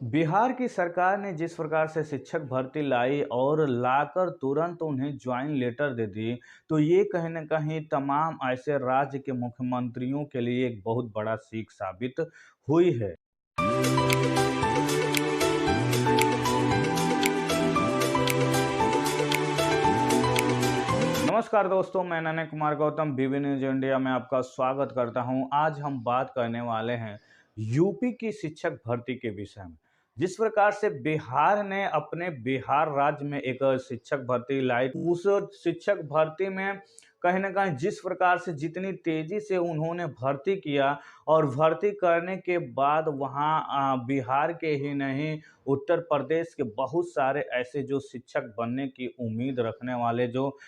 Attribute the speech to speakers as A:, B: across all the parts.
A: बिहार की सरकार ने जिस प्रकार से शिक्षक भर्ती लाई और लाकर तुरंत उन्हें ज्वाइन लेटर दे दी, तो ये कहीं न कहीं तमाम ऐसे राज्य के मुख्यमंत्रियों के लिए एक बहुत बड़ा सीख साबित हुई है। नमस्कार दोस्तों, मैं नन्हे कुमार गौतम बीबी न्यूज़ इंडिया में आपका स्वागत करता हूं। आज हम बात करने वाले हैं यूपी की शिक्षक भर्ती के विषय में। जिस प्रकार से बिहार ने अपने बिहार राज्य में एक शिक्षक भर्ती लाई, उस शिक्षक भर्ती में कहीं न कहीं जिस प्रकार से जितनी तेज़ी से उन्होंने भर्ती किया और भर्ती करने के बाद वहाँ बिहार के ही नहीं, उत्तर प्रदेश के बहुत सारे ऐसे जो शिक्षक बनने की उम्मीद रखने वाले जो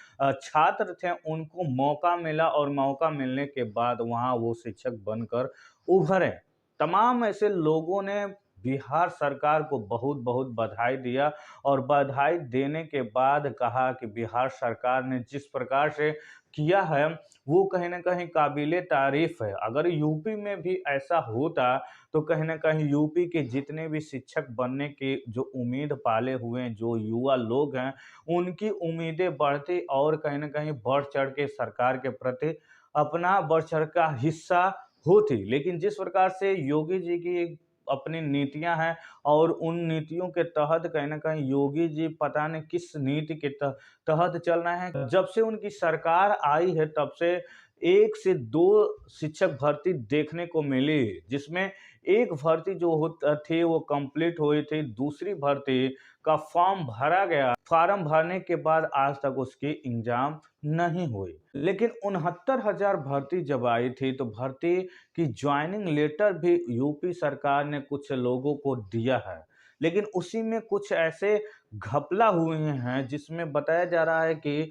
A: छात्र थे, उनको मौका मिला और मौका मिलने के बाद वहाँ वो शिक्षक बनकर उभरे। तमाम ऐसे लोगों ने बिहार सरकार को बहुत-बहुत बधाई दिया और बधाई देने के बाद कहा कि बिहार सरकार ने जिस प्रकार से किया है, वो कहीं न कहीं काबिल-ए-तारीफ़ है। अगर यूपी में भी ऐसा होता, तो कहीं न कहीं यूपी के जितने भी शिक्षक बनने की जो उम्मीद पाले हुए हैं, जो युवा लोग हैं, उनकी उम्मीदें बढ़ती और कहीं न कहीं बढ़-चढ़ के सरकार के प्रति अपना बढ़-चढ़ का हिस्सा होती। लेकिन जिस प्रकार से योगी जी की अपनी नीतियाँ हैं और उन नीतियों के तहत कहीं न कहीं योगी जी पता नहीं किस नीति के तहत चल रहे हैं। जब से उनकी सरकार आई है, तब से 1 से 2 शिक्षक भर्ती देखने को मिली, जिसमें एक भर्ती जो थी वो कंप्लीट हुई थी, दूसरी भर्ती का फॉर्म भरा गया। फॉर्म भरने के बाद आज तक उसकी एग्ज़ाम नहीं हुई। लेकिन 69,000 भर्ती जब आई थी, तो भर्ती की जॉइनिंग लेटर भी यूपी सरकार ने कुछ लोगों को दिया है। लेकिन उसी में कुछ ऐसे घपला हुए हैं, जिसमें बताया जा रहा है कि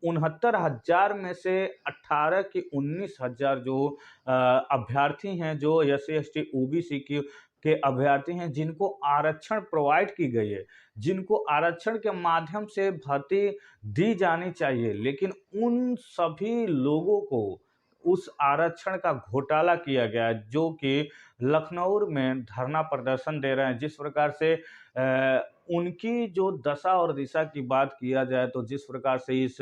A: 69,000 में से 18 की 19,000 जो अभ्यर्थी हैं, जो एससी, एसटी, ओबीसी के अभ्यर्थी हैं, जिनको आरक्षण प्रोवाइड की गई है, जिनको आरक्षण के माध्यम से भर्ती दी जानी चाहिए, लेकिन उन सभी लोगों को उस आरक्षण का घोटाला किया गया है, जो कि लखनऊ में धरना प्रदर्शन दे रहे हैं। जिस प्रकार से उनकी जो दशा और दिशा की बात किया जाए, तो जिस प्रकार से इस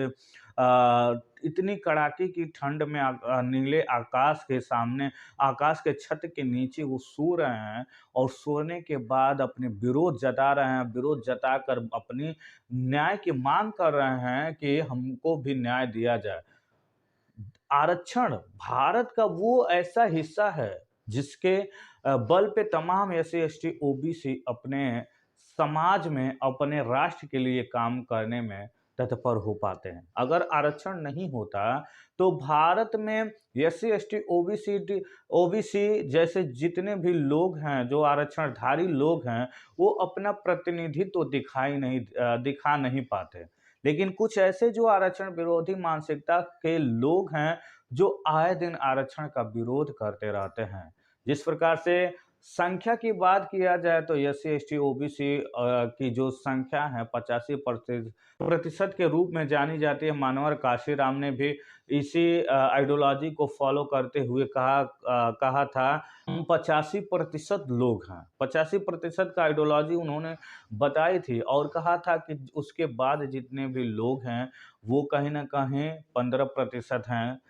A: इतनी कड़ाके की ठंड में नीले आकाश के सामने, आकाश के छत के नीचे वो सो रहे हैं और सोने के बाद अपने विरोध जता रहे हैं, विरोध जताकर अपनी न्याय की माँग कर रहे हैं कि हमको भी न्याय दिया जाए। आरक्षण भारत का वो ऐसा हिस्सा है जिसके बल पे तमाम एससी, एसटी, ओबीसी अपने समाज में, अपने राष्ट्र के लिए काम करने में तत्पर हो पाते हैं। अगर आरक्षण नहीं होता, तो भारत में एससी, एसटी, ओबीसी जैसे जितने भी लोग हैं, जो आरक्षणधारी लोग हैं, वो अपना प्रतिनिधित्व दिखा नहीं पाते। लेकिन कुछ ऐसे जो आरक्षण विरोधी मानसिकता के लोग हैं, जो आए दिन आरक्षण का विरोध करते रहते हैं। जिस प्रकार से संख्या की बात किया जाए, तो एससी, एसटी, ओबीसी की जो संख्या है 85 प्रतिशत के रूप में जानी जाती है। मानवर काशीराम ने भी इसी आइडियोलॉजी को फॉलो करते हुए कहा था, 85% लोग हैं। 85% का आइडियोलॉजी उन्होंने बताई थी और कहा था कि उसके बाद जितने भी लोग हैं, वो कहीं न कहीं 15% हैं।